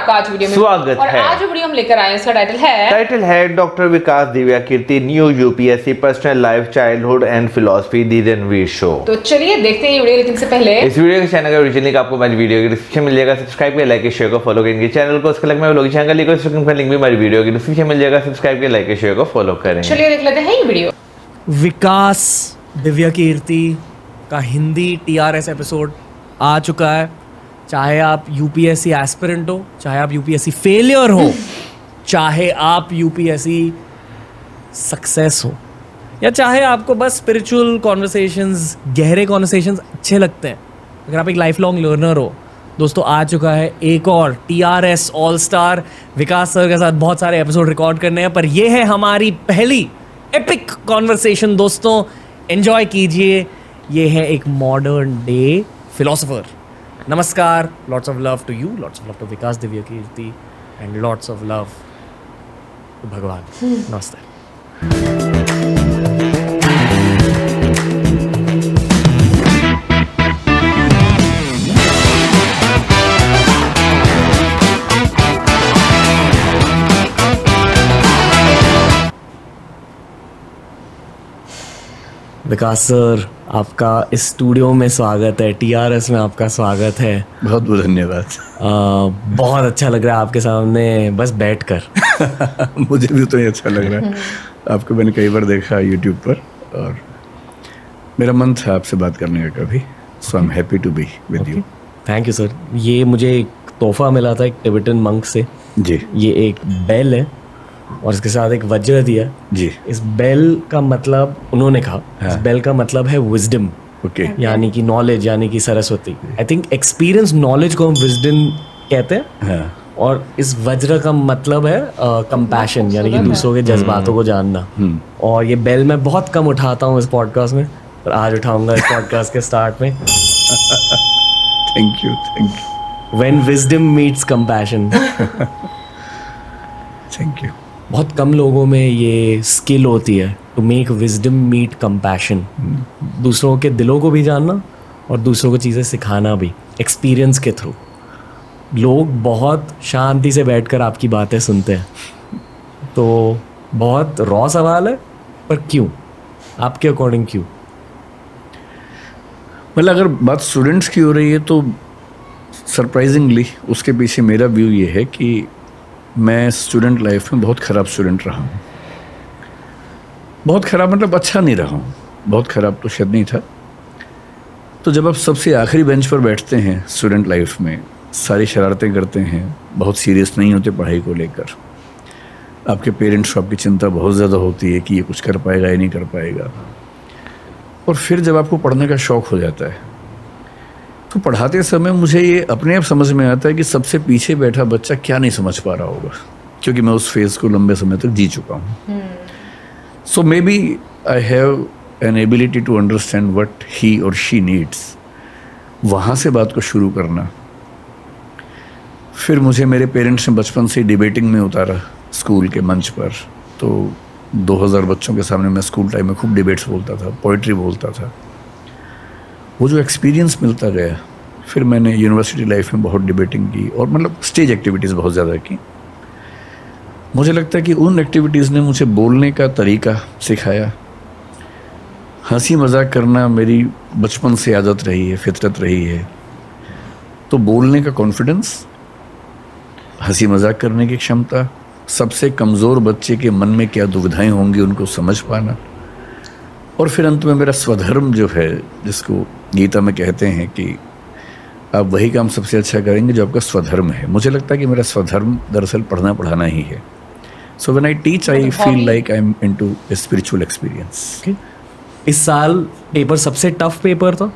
आपका आज वीडियो में स्वागत और है। आज जो वीडियो हम लेकर आए हैं उसका टाइटल है doctor Vikas Divya Kirti new UPSC personal life childhood and philosophy the Ranveer show. तो चलिए देखते हैं ये वीडियो, लेकिन से पहले इस वीडियो के चैनल का ओरिजिनल आपको हमारी वीडियो की डिस्क्रिप्शन मिल जाएगा, सब्सक्राइब कर लाइक शेयर को फॉलो करेंगे चैनल को। उसके अलग में लोग चैनल का लिंक भी हमारी वीडियो की डिस्क्रिप्शन मिल जाएगा, सब्सक्राइब कर लाइक शेयर को फॉलो करें। चलिए देख लेते हैं ये वीडियो। विकास दिव्या कीर्ति का हिंदी टीआरएस एपिसोड आ चुका है। चाहे आप यूपीएससी एस्पिरेंट हो, चाहे आप यूपीएससी फेलियर हो, चाहे आप यूपीएससी सक्सेस हो, या चाहे आपको बस स्पिरिचुअल कॉन्वर्सेशंस, गहरे कॉन्वर्सेशंस अच्छे लगते हैं, अगर आप एक लाइफ लॉन्ग लर्नर हो, दोस्तों आ चुका है एक और टीआरएस ऑल स्टार। विकास सर के साथ बहुत सारे एपिसोड रिकॉर्ड करने हैं, पर यह है हमारी पहली एपिक कॉन्वर्सेशन। दोस्तों एंजॉय कीजिए। ये है एक मॉडर्न डे फिलोसोफर। नमस्कार, lots of love to you, lots of love to Vikas Divya Kirti and lots of love to Bhagwan. नमस्ते। विकास सर, आपका इस स्टूडियो में स्वागत है, टीआरएस में आपका स्वागत है। बहुत बहुत धन्यवाद। बहुत अच्छा लग रहा है आपके सामने बस बैठकर। मुझे भी उतना ही अच्छा लग रहा है। आपको मैंने कई बार देखा यूट्यूब पर और मेरा मन था आपसे बात करने का कभी, so I am happy to be with you. Thank you sir. ये मुझे एक तोहफा मिला था एक टिबेटन मंक से जी। ये एक बेल है और इसके साथ एक वज्र दिया जी। इस बेल का मतलब उन्होंने कहा, इस बेल का मतलब है विजडम, ओके, यानी कि नॉलेज, यानी कि Saraswati. I think experience knowledge को हम विजडम कहते हैं। हाँ। और इस वज्र का मतलब है कंपैशन, यानी कि दूसरों के जज्बातों को जानना। और ये बेल मैं बहुत कम उठाता हूँ इस पॉडकास्ट में, पर आज उठाऊंगा इस पॉडकास्ट के स्टार्ट में। Thank you, thank you. When wisdom meets compassion. Thank you. बहुत कम लोगों में ये स्किल होती है, to make wisdom meet compassion. दूसरों के दिलों को भी जानना और दूसरों को चीज़ें सिखाना भी एक्सपीरियंस के थ्रू। लोग बहुत शांति से बैठकर आपकी बातें सुनते हैं, तो बहुत रॉ सवाल है, पर क्यों, आपके अकॉर्डिंग क्यों? मतलब अगर बात स्टूडेंट्स की हो रही है तो सरप्राइजिंगली उसके पीछे मेरा व्यू ये है कि मैं स्टूडेंट लाइफ में बहुत ख़राब स्टूडेंट रहा हूँ। बहुत ख़राब मतलब अच्छा नहीं रहा हूँ, बहुत ख़राब तो शायद नहीं था। तो जब आप सबसे आखिरी बेंच पर बैठते हैं स्टूडेंट लाइफ में, सारी शरारतें करते हैं, बहुत सीरियस नहीं होते पढ़ाई को लेकर, आपके पेरेंट्स को आपकी चिंता बहुत ज़्यादा होती है कि ये कुछ कर पाएगा या नहीं कर पाएगा, और फिर जब आपको पढ़ने का शौक़ हो जाता है तो पढ़ाते समय मुझे ये अपने आप समझ में आता है कि सबसे पीछे बैठा बच्चा क्या नहीं समझ पा रहा होगा, क्योंकि मैं उस फेज़ को लंबे समय तक जी चुका हूँ। So maybe I have an ability to understand what he और शी नीड्स। वहाँ से बात को शुरू करना। फिर मुझे मेरे पेरेंट्स ने बचपन से डिबेटिंग में उतारा स्कूल के मंच पर, तो 2000 बच्चों के सामने मैं स्कूल टाइम में खूब डिबेट्स बोलता था, पोइट्री बोलता था। वो जो एक्सपीरियंस मिलता गया, फिर मैंने यूनिवर्सिटी लाइफ में बहुत डिबेटिंग की और मतलब स्टेज एक्टिविटीज़ बहुत ज़्यादा की। मुझे लगता है कि उन एक्टिविटीज़ ने मुझे बोलने का तरीका सिखाया। हंसी मजाक करना मेरी बचपन से आदत रही है, फितरत रही है। तो बोलने का कॉन्फिडेंस, हंसी मजाक करने की क्षमता, सबसे कमज़ोर बच्चे के मन में क्या दुविधाएं होंगी उनको समझ पाना, और फिर अंत में मेरा स्वधर्म जो है, जिसको गीता में कहते हैं कि आप वही काम सबसे अच्छा करेंगे जो आपका स्वधर्म है। मुझे लगता है कि मेरा स्वधर्म दरअसल पढ़ना पढ़ाना ही है। So when I teach I feel like I am into a spiritual experience. इस साल पेपर सबसे टफ पेपर था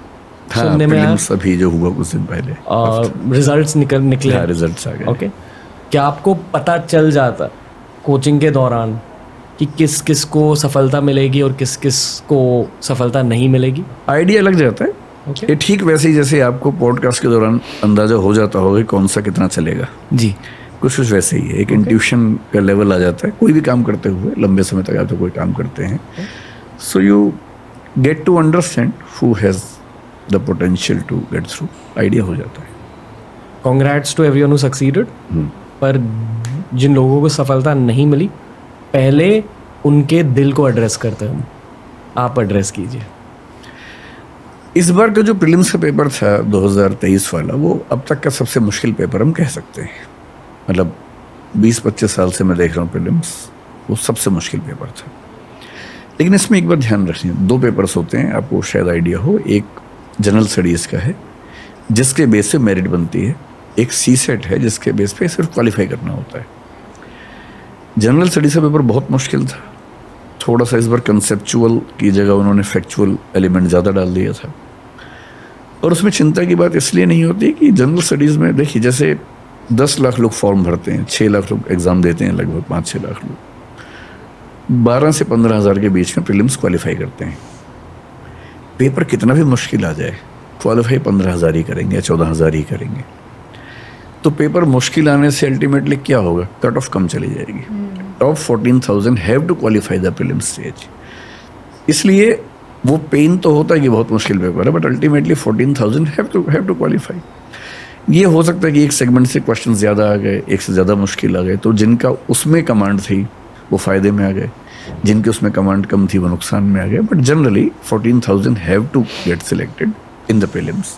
सुनने में, सभी जो हुआ कुछ दिन पहले, रिजल्ट्स निकले। हाँ, रिजल्ट्स आ गए। ओके, क्या आपको पता चल जाता कोचिंग के दौरान कि किस किस को सफलता मिलेगी और किस किस को सफलता नहीं मिलेगी? आइडिया लग जाता है। ये ठीक वैसे ही जैसे आपको पॉडकास्ट के दौरान अंदाजा हो जाता होगा कि कौन सा कितना चलेगा जी, कुछ वैसे ही है। एक इंट्यूशन का लेवल आ जाता है कोई भी काम करते हुए, लंबे समय तक आप तो कोई काम करते हैं, so you get to understand who has the potential to get through. Idea हो जाता है। Congrats to everyone who succeeded, पर जिन लोगों को सफलता नहीं मिली पहले उनके दिल को एड्रेस करते हैं हम। आप एड्रेस कीजिए। इस बार का जो प्रीलिम्स का पेपर था 2023 वाला, वो अब तक का सबसे मुश्किल पेपर हम कह सकते हैं। मतलब 20-25 साल से मैं देख रहा हूँ प्रीलिम्स, वो सबसे मुश्किल पेपर था। लेकिन इसमें एक बात ध्यान रखनी है, 2 पेपर्स होते हैं, आपको शायद आइडिया हो। एक जनरल स्टडीज़ का है जिसके बेस पे मेरिट बनती है, एक सीसेट है जिसके बेस पे सिर्फ क्वालिफाई करना होता है। जनरल स्टडीज़ का पेपर बहुत मुश्किल था, थोड़ा सा इस बार कंसेप्चुअल की जगह उन्होंने फैक्चुअल एलिमेंट ज़्यादा डाल दिया था। और उसमें चिंता की बात इसलिए नहीं होती कि जनरल स्टडीज़ में देखिए, जैसे 10 लाख लोग फॉर्म भरते हैं, 6 लाख लोग एग्ज़ाम देते हैं, लगभग 5-6 लाख लोग, 12 से 15 हज़ार के बीच में प्रीलिम्स क्वालिफाई करते हैं। पेपर कितना भी मुश्किल आ जाए, क्वालिफाई 15 हज़ार ही करेंगे या 14 हज़ार ही करेंगे। तो पेपर मुश्किल आने से अल्टीमेटली क्या होगा, कट ऑफ कम चली जाएगी। Top 14,000 have to qualify the prelim stage. इसलिए वो पेन तो होता है कि बहुत मुश्किल पेपर है, but ultimately 14,000 have to qualify. ये हो सकता है कि एक सेगमेंट से क्वेश्चन ज़्यादा आ गए, एक से ज़्यादा मुश्किल आ गए, तो जिनका उसमें कमांड थी वो फ़ायदे में आ गए, जिनके उसमें कमांड कम थी वो नुकसान में आ गए। But generally 14,000 have to get selected in the prelims.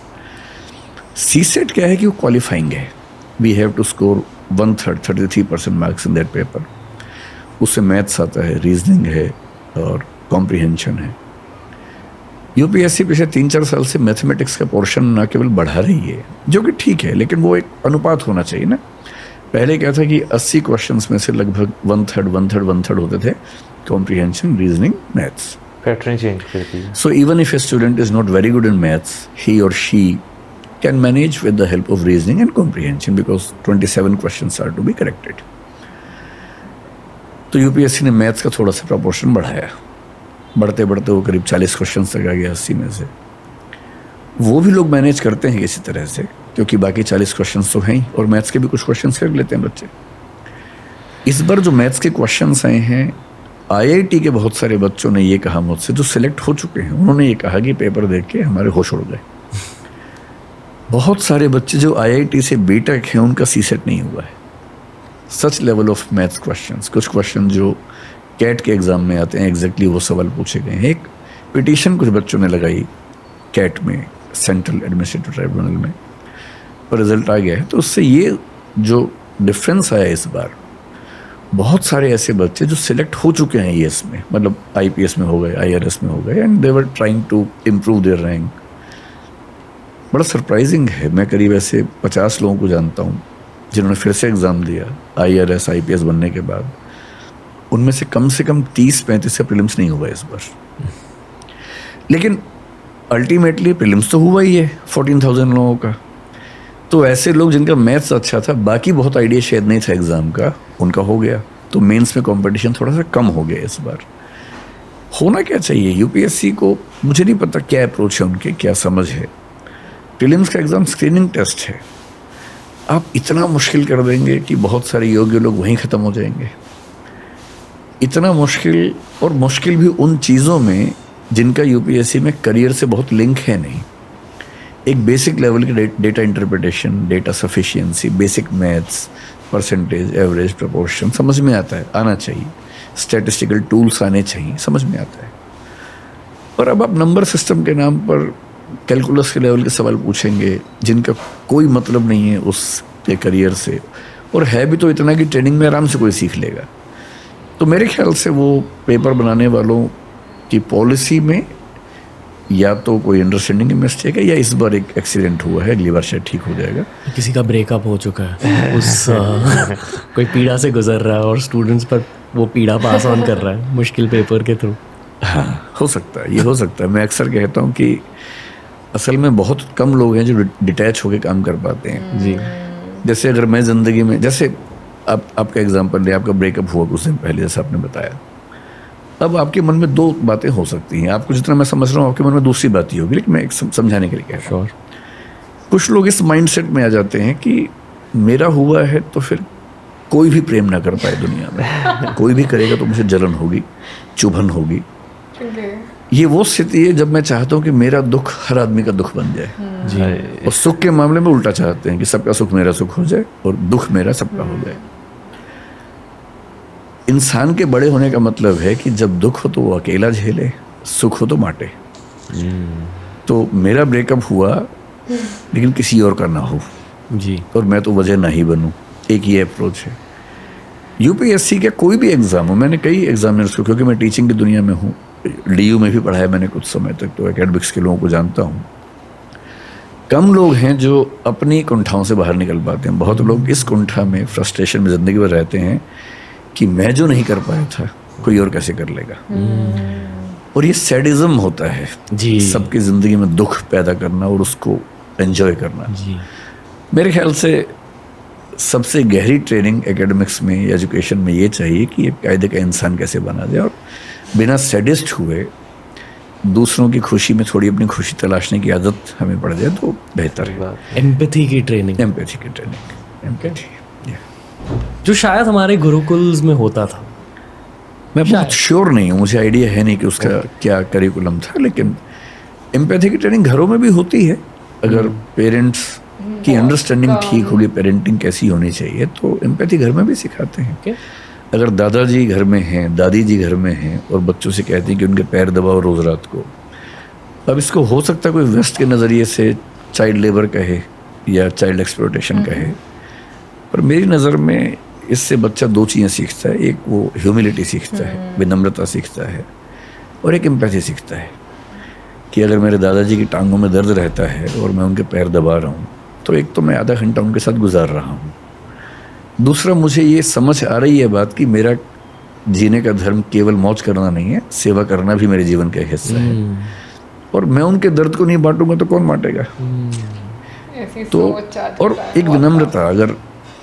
CSAT क्या है कि वो क्वालिफाइंग है, we have to score 1/3 33% marks in that paper. उससे मैथ्स आता है, रीजनिंग है और कॉम्प्रिहेंशन है। यूपीएससी पिछले 3-4 साल से मैथमेटिक्स का पोर्शन ना केवल बढ़ा रही है, जो कि ठीक है, लेकिन वो एक अनुपात होना चाहिए ना। पहले क्या था कि 80 क्वेश्चंस में से लगभग 1/3 होते थे comprehension, reasoning, maths. Pattern change करती है। So even if a student is not very good in maths, he or she can manage with the help of reasoning and comprehension because 27 questions are to be corrected. तो UPSC ने maths का थोड़ा सा proportion बढ़ाया, बढ़ते बढ़ते वो करीब 40 क्वेश्चन तक आ गया 80 में से। वो भी लोग मैनेज करते हैं किसी तरह से, क्योंकि बाकी 40 क्वेश्चन तो हैं ही, और मैथ्स के भी कुछ क्वेश्चन कर लेते हैं बच्चे। इस बार जो मैथ्स के क्वेश्चन आए हैं, आईआईटी के बहुत सारे बच्चों ने ये कहा मुझसे, जो सिलेक्ट हो चुके हैं, उन्होंने ये कहा कि पेपर देख के हमारे होश उड़ गए। बहुत सारे बच्चे जो आईआईटी से बीटेक हैं, उनका सीसेट नहीं हुआ है। सच लेवल ऑफ मैथ्स क्वेश्चंस, कुछ क्वेश्चन जो कैट के एग्ज़ाम में आते हैं, एग्जैक्टली वो सवाल पूछे गए हैं। एक पिटीशन कुछ बच्चों ने लगाई कैट में, सेंट्रल एडमिनिस्ट्रेटिव ट्राइब्यूनल में, पर रिजल्ट आ गया है। तो उससे ये जो डिफरेंस आया इस बार, बहुत सारे ऐसे बच्चे जो सिलेक्ट हो चुके हैं ईएस में, मतलब आईपीएस में हो गए, आईआरएस में हो गए, and they were trying to improve their rank. बड़ा सरप्राइजिंग है। मैं करीब ऐसे 50 लोगों को जानता हूँ जिन्होंने फिर से एग्ज़ाम दिया आईआरएस आईपीएस बनने के बाद। उनमें से कम 30-35 से प्रीलिम्स नहीं हुआ इस बार। लेकिन अल्टीमेटली प्रीलिम्स तो हुआ ही है 14,000 लोगों का। तो ऐसे लोग जिनका मैथ्स अच्छा था, बाकी बहुत आइडिया शायद नहीं था एग्ज़ाम का, उनका हो गया। तो मेंस में कंपटीशन थोड़ा सा कम हो गया इस बार। होना क्या चाहिए यूपीएससी को, मुझे नहीं पता क्या अप्रोच है उनके, क्या समझ है। प्रीलिम्स का एग्ज़ाम स्क्रीनिंग टेस्ट है, आप इतना मुश्किल कर देंगे कि बहुत सारे योग्य लोग वहीं ख़त्म हो जाएंगे। इतना मुश्किल, और मुश्किल भी उन चीज़ों में जिनका यूपीएससी में करियर से बहुत लिंक है नहीं। एक बेसिक लेवल की data interpretation, data sufficiency, basic maths, percentage, average, proportion समझ में आता है, आना चाहिए। स्टैटिस्टिकल टूल्स आने चाहिए, समझ में आता है। और अब आप नंबर सिस्टम के नाम पर कैलकुलस के लेवल के सवाल पूछेंगे जिनका कोई मतलब नहीं है उसके करियर से, और है भी तो इतना कि ट्रेनिंग में आराम से कोई सीख लेगा। तो मेरे ख्याल से वो पेपर बनाने वालों की पॉलिसी में या तो कोई अंडरस्टैंडिंग की मिस्टेक है, या इस बार एक एक्सीडेंट हुआ है, अगली बार शायद ठीक हो जाएगा। किसी का ब्रेकअप हो चुका है, उस कोई पीड़ा से गुजर रहा है और स्टूडेंट्स पर वो पीड़ा पास ऑन कर रहा है मुश्किल पेपर के थ्रू। हाँ, हो सकता है, ये हो सकता है। मैं अक्सर कहता हूँ कि असल में बहुत कम लोग हैं जो डिटैच होकर काम कर पाते हैं। जी, जैसे अगर मैं ज़िंदगी में, जैसे आपका एग्जांपल ले, आपका ब्रेकअप हुआ कुछ दिन पहले, जैसे आपने बताया, अब आपके मन में 2 बातें हो सकती हैं। आपको जितना मैं समझ रहा हूँ आपके मन में दूसरी बात ही होगी, लेकिन मैं एक समझाने के लिए कह रहा हूँ। कुछ लोग इस माइंडसेट में आ जाते हैं कि मेरा हुआ है तो फिर कोई भी प्रेम ना कर पाए दुनिया में, कोई भी करेगा तो मुझे जलन होगी, चुभन होगी, ये वो स्थिति है जब मैं चाहता हूँ कि मेरा दुख हर आदमी का दुख बन जाए जी। और सुख के मामले में उल्टा चाहते हैं कि सबका सुख मेरा सुख हो जाए और दुख मेरा सबका हो जाए। इंसान के बड़े होने का मतलब है कि जब दुख हो तो वो अकेला झेले, सुख हो तो बांटे। तो मेरा ब्रेकअप हुआ लेकिन किसी और का ना हो जी, और मैं तो वजह ना ही बनूं, एक ये अप्रोच है। यूपीएससी का कोई भी एग्जाम हो, मैंने कई एग्जामिनर्स को, क्योंकि मैं टीचिंग की दुनिया में हूँ, डीयू में भी पढ़ाया मैंने कुछ समय तक, तो एकेडमिक्स के लोगों को जानता हूँ। कम लोग हैं जो अपनी कुंठाओं से बाहर निकल पाते हैं। बहुत लोग इस कुंठा में, फ्रस्ट्रेशन में ज़िंदगी भर रहते हैं कि मैं जो नहीं कर पाया था कोई और कैसे कर लेगा। और ये सैडिज्म होता है जी। सबकी ज़िंदगी में दुख पैदा करना और उसको एंजॉय करना। जी। मेरे ख्याल से सबसे गहरी ट्रेनिंग एकेडमिक्स में, एजुकेशन में ये चाहिए कि एक कायदे का इंसान कैसे बना जाए और बिना सैडिस्ट हुए दूसरों की खुशी में थोड़ी अपनी खुशी तलाशने की आदत हमें पड़ जाए तो बेहतर है। एम्पैथी की ट्रेनिंग, एम्पैथी की ट्रेनिंग, एम्पैथी, जो शायद हमारे गुरुकुल्स में होता था। मैं बहुत श्योर नहीं हूँ, मुझे आइडिया है नहीं कि उसका क्या करिकुलम था, लेकिन एम्पैथी की ट्रेनिंग घरों में भी होती है। अगर पेरेंट्स की अंडरस्टैंडिंग ठीक होगी, पेरेंटिंग कैसी होनी चाहिए, तो एम्पैथी घर में भी सिखाते हैं। अगर दादाजी घर में हैं, दादी जी घर में हैं और बच्चों से कहते हैं कि उनके पैर दबाओ रोज रात को, अब इसको हो सकता है कोई वेस्ट के नज़रिए से चाइल्ड लेबर कहे या चाइल्ड एक्सप्लॉयटेशन कहे, पर मेरी नज़र में इससे बच्चा दो चीज़ें सीखता है। एक वो ह्यूमिलिटी सीखता है, विनम्रता सीखता है, और एक एम्पैथी सीखता है कि अगर मेरे दादाजी की टांगों में दर्द रहता है और मैं उनके पैर दबा रहा हूँ तो एक तो मैं आधा घंटा उनके साथ गुजार रहा हूँ, दूसरा मुझे ये समझ आ रही है बात कि मेरा जीने का धर्म केवल मौज करना नहीं है, सेवा करना भी मेरे जीवन का एक हिस्सा है, और मैं उनके दर्द को नहीं बांटूंगा तो कौन बांटेगा। तो और एक विनम्रता, अगर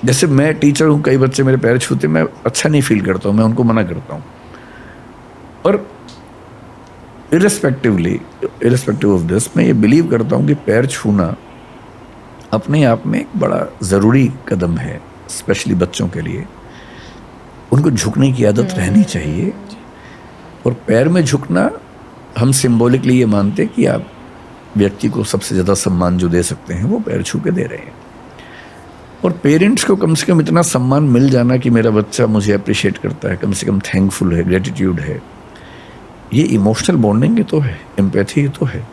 जैसे मैं टीचर हूँ, कई बच्चे मेरे पैर छूते, मैं अच्छा नहीं फील करता हूँ, मैं उनको मना करता हूँ। और इररिस्पेक्टिव ऑफ दिस, मैं ये बिलीव करता हूँ कि पैर छूना अपने आप में एक बड़ा ज़रूरी कदम है, स्पेशली बच्चों के लिए। उनको झुकने की आदत रहनी चाहिए, और पैर में झुकना हम सिंबॉलिकली ये मानते हैं कि आप व्यक्ति को सबसे ज़्यादा सम्मान जो दे सकते हैं वो पैर छू के दे रहे हैं। और पेरेंट्स को कम से कम इतना सम्मान मिल जाना कि मेरा बच्चा मुझे अप्रिशिएट करता है, कम से कम थैंकफुल है, ग्रेटिट्यूड है, ये इमोशनल बॉन्डिंग ही तो है, एम्पैथी ही तो है।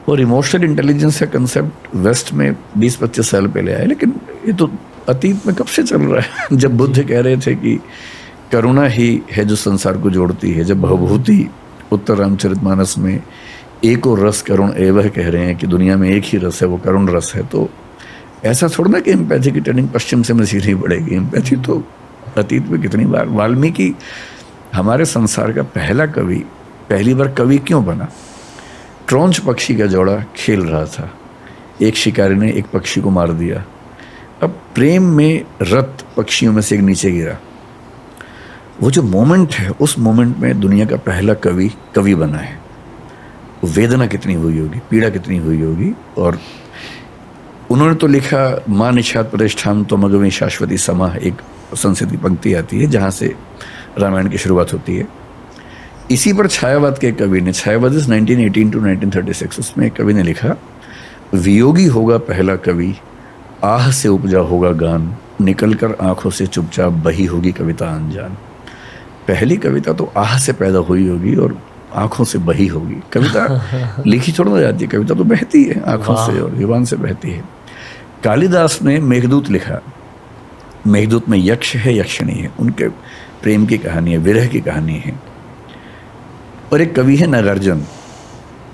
और इमोशनल इंटेलिजेंस का कंसेप्ट वेस्ट में 20-25 साल पहले आया, लेकिन ये तो अतीत में कब से चल रहा है। जब बुद्ध कह रहे थे कि करुणा ही है जो संसार को जोड़ती है, जब भवभूति उत्तर रामचरितमानस में एक और रस करुण एवं कह रहे हैं कि दुनिया में एक ही रस है, वो करुण रस है, तो ऐसा थोड़ा ना कि एम्पैथी की ट्रेनिंग पश्चिम से हमें सीखनी पड़ेगी। एम्पैथी तो अतीत में कितनी बार, वाल्मीकि हमारे संसार का पहला कवि, पहली बार कवि क्यों बना? ट्रोंच पक्षी का जोड़ा खेल रहा था, एक शिकारी ने एक पक्षी को मार दिया, अब प्रेम में रत पक्षियों में से एक नीचे गिरा। वो जो मोमेंट है, उस मोमेंट में दुनिया का पहला कवि बना है। वेदना कितनी हुई होगी, पीड़ा कितनी हुई होगी। और उन्होंने तो लिखा, माँ निषाद प्रतिष्ठान तो मगवी शाश्वती समा, एक संस्कृत की पंक्ति आती है जहाँ से रामायण की शुरुआत होती है। इसी पर छायावाद के कवि ने, छायावाद 1918 to 1936, उसमें एक कवि ने लिखा, वियोगी होगा पहला कवि, आह से उपजा होगा गान, निकल कर आँखों से चुपचाप बही होगी कविता अनजान। पहली कविता तो आह से पैदा हुई होगी और आँखों से बही होगी। कविता लिखी थोड़ा ना जाती है, कविता तो बहती है आँखों से और जुबान से बहती है। कालिदास ने मेघदूत लिखा, मेघदूत में यक्ष है, यक्षिणी है, उनके प्रेम की कहानी है, विरह की कहानी है। और एक कवि है नागार्जुन,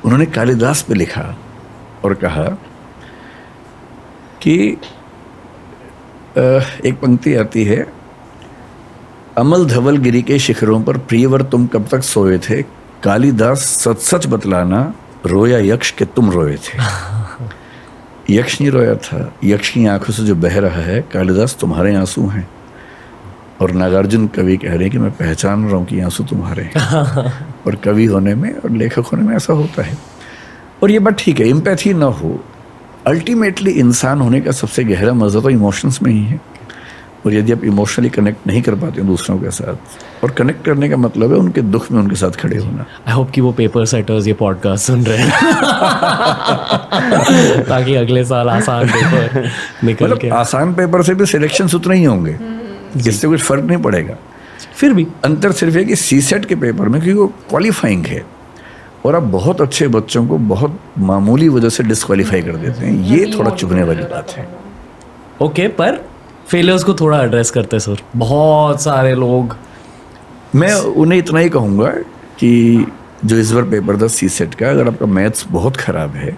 उन्होंने कालिदास पे लिखा और कहा कि एक पंक्ति आती है, अमल धवल गिरी के शिखरों पर प्रियवर तुम कब तक सोए थे, कालिदास सच सच बतलाना रोया यक्ष के तुम रोए थे। यक्ष नहीं रोया था, यक्ष की आंखों से जो बह रहा है, कालिदास तुम्हारे आंसू हैं। और नागार्जुन कवि कह रहे हैं कि मैं पहचान रहा हूँ कि आंसू तुम्हारे हैं। और कवि होने में और लेखक होने में ऐसा होता है। और ये बात ठीक है, एम्पैथी ना हो, अल्टीमेटली इंसान होने का सबसे गहरा मज़ा तो इमोशंस में ही है। और यदि आप इमोशनली कनेक्ट नहीं कर पाते हैं दूसरों के साथ, और कनेक्ट करने का मतलब है उनके दुख में उनके साथ खड़े होना। आई होप कि वो पेपर सेटर्स ये पॉडकास्ट सुन रहे हैं ताकि अगले साल आसान पेपर निकल मतलब के। आसान पेपर से भी सिलेक्शन उतने ही होंगे, इससे कुछ फर्क नहीं पड़ेगा। फिर भी अंतर सिर्फ है कि सीसेट के पेपर में, क्योंकि वो क्वालिफाइंग है और आप बहुत अच्छे बच्चों को बहुत मामूली वजह से डिस्क्वालीफाई कर देते हैं, ये थोड़ा चुभने वाली बात है। ओके, पर फेलियर्स को थोड़ा एड्रेस करते हैं सर। बहुत सारे लोग, मैं उन्हें इतना ही कहूँगा कि जो इस बार पेपर था सीसेट का, अगर आपका मैथ्स बहुत ख़राब है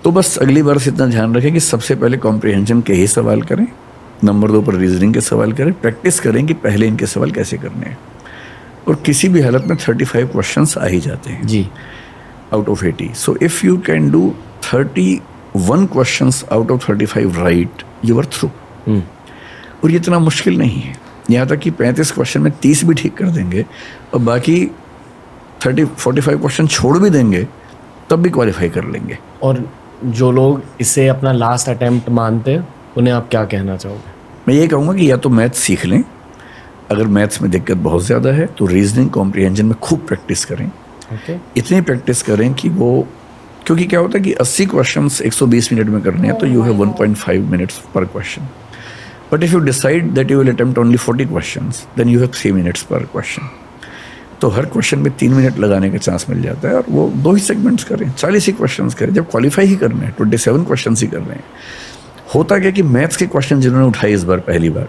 तो बस अगली बार से इतना ध्यान रखें कि सबसे पहले कॉम्प्रिहेंशन के ही सवाल करें, नंबर 2 पर रीजनिंग के सवाल करें, प्रैक्टिस करें कि पहले इनके सवाल कैसे करने हैं। और किसी भी हालत में 35 क्वेश्चंस आ ही जाते हैं जी, out of 80। So if you can do 31 questions out of 35 right, you are through. और ये इतना मुश्किल नहीं है, यहाँ तक कि 35 क्वेश्चन में 30 भी ठीक कर देंगे और बाकी 45 क्वेश्चन छोड़ भी देंगे तब भी क्वालिफाई कर लेंगे। और जो लोग इसे अपना लास्ट अटेम्प्ट मानते हैं उन्हें आप क्या कहना चाहोगे? मैं ये कहूँगा कि या तो मैथ्स सीख लें, अगर मैथ्स में दिक्कत बहुत ज़्यादा है तो रीजनिंग कॉम्प्रिहेंशन में खूब प्रैक्टिस करें। ओके, इतनी प्रैक्टिस करें कि वो, क्योंकि क्या होता है कि 80 क्वेश्चंस 120 मिनट में करने हैं तो यू हैव 1.5 मिनट्स पर question. But if you decide that you will attempt only 40 questions, then you have 3 minutes पर क्वेश्चन। तो हर क्वेश्चन में 3 मिनट लगाने का चांस मिल जाता है, और वो 2 ही सेगमेंट्स करें, 40 ही क्वेश्चन करें। जब क्वालिफाई ही करना है, 27 क्वेश्चन ही कर रहे हैं। होता क्या कि मैथ्स के क्वेश्चन जिन्होंने उठाए इस बार पहली बार,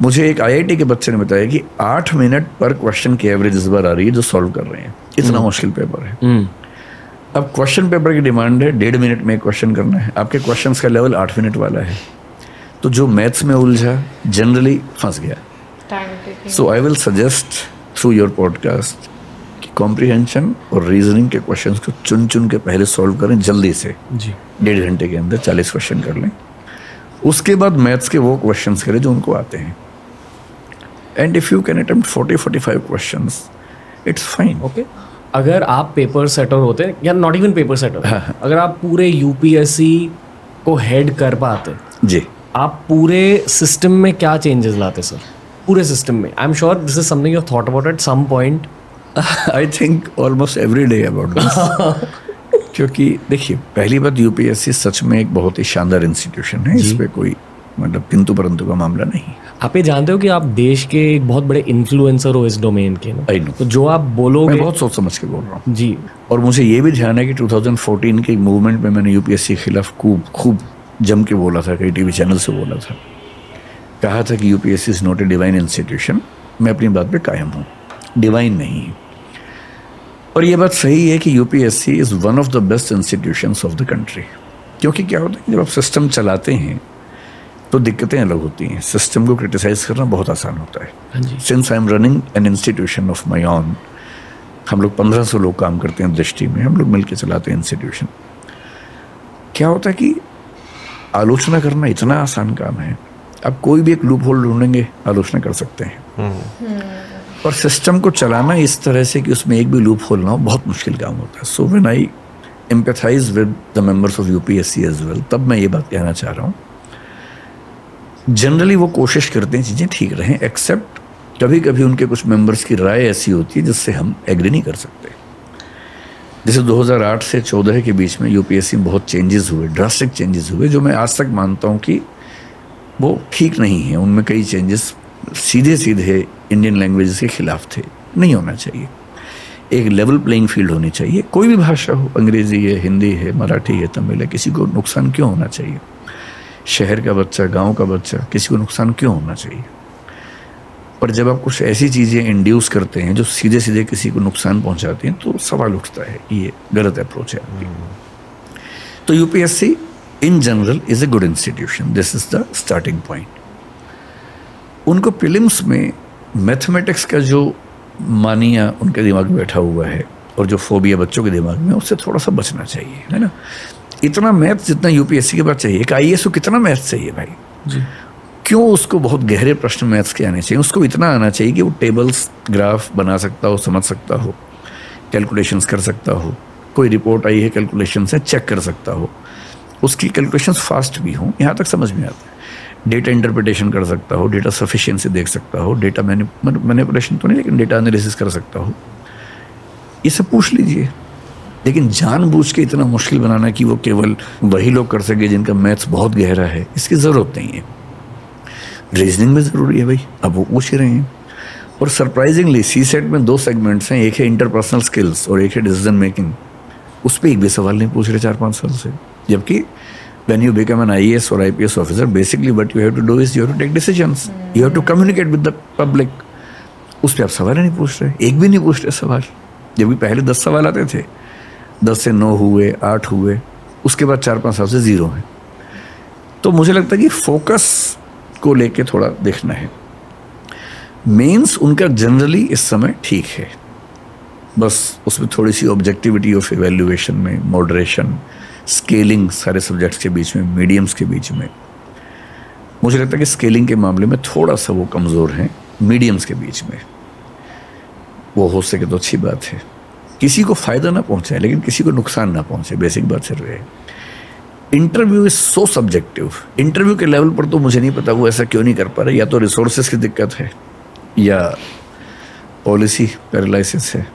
मुझे एक IIT के बच्चे ने बताया कि 8 मिनट पर क्वेश्चन की एवरेज इस बार आ रही है जो सॉल्व कर रहे हैं। इतना मुश्किल पेपर है। अब क्वेश्चन पेपर की डिमांड है 1.5 मिनट में एक क्वेश्चन करना है, आपके क्वेश्चंस का लेवल 8 मिनट वाला है, तो जो मैथ्स में उलझा जनरली फंस गया। So I will suggest through your podcast कि कॉम्प्रिहेंशन और रीजनिंग के क्वेश्चंस को चुन चुन के पहले सॉल्व करें जल्दी से जी, 1.5 घंटे के अंदर 40 क्वेश्चन कर लें। उसके बाद मैथ्स के वो क्वेश्चंस करें जो उनको आते हैं। And if you can attempt 40-45 questions, it's fine. Okay, अगर आप पेपर सेटर होते या नॉट इवन पेपर सेटर, अगर आप पूरे UPSC को हेड कर पाते जी, आप पूरे सिस्टम में क्या चेंजेस लाते सर? पूरे सिस्टम में, I am sure this is something you have thought about at some point. I think almost every day about this. क्योंकि देखिए, पहली बात UPSC सच में एक बहुत ही शानदार इंस्टीट्यूशन है, इस पे कोई मतलब किंतु परंतु का मामला नहीं। आप ये जानते हो कि आप देश के एक बहुत बड़े इन्फ्लुएंसर हो इस डोमेन के ना? I know। तो जो आप बोलोगे, मैं बहुत सोच समझ के बोल रहा हूँ जी, और मुझे ये भी ध्यान है कि 2014 के मूवमेंट में मैंने UPSC के खिलाफ खूब जम के बोला था, कई TV चैनल से बोला था, कहा था कि UPSC is not a divine institution. मैं अपनी बात पे कायम हूँ, डिवाइन नहीं है। और ये बात सही है कि UPSC is one of the best institutions of the country. क्योंकि क्या होता है, जब आप सिस्टम चलाते हैं तो दिक्कतें अलग होती हैं। सिस्टम को क्रिटिसाइज़ करना बहुत आसान होता है। Since I am running an institution of my own, हम लोग 1500 लोग काम करते हैं दृष्टि में, हम लोग मिलकर चलाते हैं इंस्टीट्यूशन। क्या होता है कि आलोचना करना इतना आसान काम है, आप कोई भी एक लूप होल ढूंढेंगे, आलोचना कर सकते हैं। और सिस्टम को चलाना इस तरह से कि उसमें एक भी लूप होल ना हो, बहुत मुश्किल काम होता है। So when I empathise with the members of UPSC as well, तब मैं ये बात कहना चाह रहा हूँ, जनरली वो कोशिश करते हैं चीज़ें ठीक रहें, एक्सेप्ट कभी कभी उनके कुछ मेंबर्स की राय ऐसी होती है जिससे हम एग्री नहीं कर सकते। जैसे 2008 से 14 के बीच में UPSC में बहुत चेंजेस हुए, ड्रास्टिक चेंजेस हुए, जो मैं आज तक मानता हूँ कि वो ठीक नहीं है। उनमें कई चेंजेस सीधे इंडियन लैंग्वेजेस के खिलाफ थे, नहीं होना चाहिए। एक लेवल प्लेइंग फील्ड होनी चाहिए, कोई भी भाषा हो, अंग्रेज़ी है, हिंदी है, मराठी है, तमिल है, किसी को नुकसान क्यों होना चाहिए? शहर का बच्चा, गांव का बच्चा, किसी को नुकसान क्यों होना चाहिए? पर जब आप कुछ ऐसी चीज़ें इंड्यूस करते हैं जो सीधे किसी को नुकसान पहुंचाती हैं, तो सवाल उठता है, ये गलत अप्रोच है आपकी। तो UPSC in general is a good institution, this is the starting point. उनको प्रीलिम्स में मैथमेटिक्स का जो मानिया उनके दिमाग में बैठा हुआ है और जो फोबिया बच्चों के दिमाग में, उससे थोड़ा सा बचना चाहिए, है ना। इतना मैथ्स जितना UPSC के पास चाहिए, एक IAS को कितना मैथ्स चाहिए भाई जी? क्यों उसको बहुत गहरे प्रश्न मैथ्स के आने चाहिए? उसको इतना आना चाहिए कि वो टेबल्स, ग्राफ बना सकता हो, समझ सकता हो, कैलकुलेशंस कर सकता हो, कोई रिपोर्ट आई है कैलकुलेशन से चेक कर सकता हो, उसकी कैलकुलेशंस फास्ट भी हों, यहाँ तक समझ में आता है। डेटा इंटरप्रिटेशन कर सकता हो, डेटा सफिशिएंसी देख सकता हो, डेटा मैनिपुलेशन तो नहीं लेकिन डेटा एनालिसिस कर सकता हो, ये सब पूछ लीजिए। लेकिन जानबूझ के इतना मुश्किल बनाना कि वो केवल वही लोग कर सके जिनका मैथ्स बहुत गहरा है, इसकी ज़रूरत नहीं है। रीजनिंग में ज़रूरी है भाई, अब वो पूछ ही रहे हैं। और सरप्राइजिंगली सीसेट में 2 सेगमेंट्स हैं, एक है इंटरपर्सनल स्किल्स और एक है डिसीजन मेकिंग। उस पर एक भी सवाल नहीं पूछ रहे 4-5 साल से। जबकि when you become an IAS or IPS officer, basically what you have to do is you have to take decisions, you have to communicate with the public. उस पर आप सवाल ही नहीं पूछ रहे, एक भी नहीं पूछ रहे सवाल। जबकि पहले 10 सवाल आते थे, 10 से 9 हुए, 8 हुए, उसके बाद 4-5 साल से 0 है। तो मुझे लगता है कि फोकस को लेके थोड़ा देखना है। मेंस उनका जनरली इस समय ठीक है, बस उसमें थोड़ी सी ऑब्जेक्टिविटी ऑफ इवेल्युएशन में, मॉडरेशन, स्केलिंग सारे सब्जेक्ट्स के बीच में, मीडियम्स के बीच में, मुझे लगता है कि स्केलिंग के मामले में थोड़ा सा वो कमज़ोर हैं। मीडियम्स के बीच में वो हो सके तो अच्छी बात है, किसी को फ़ायदा ना पहुंचे लेकिन किसी को नुकसान ना पहुंचे, बेसिक बात सिर्फ है। Interview is so subjective. Interview के लेवल पर तो मुझे नहीं पता वो ऐसा क्यों नहीं कर पा रहे, या तो रिसोर्सेज की दिक्कत है या पॉलिसी पैरालिसिस है।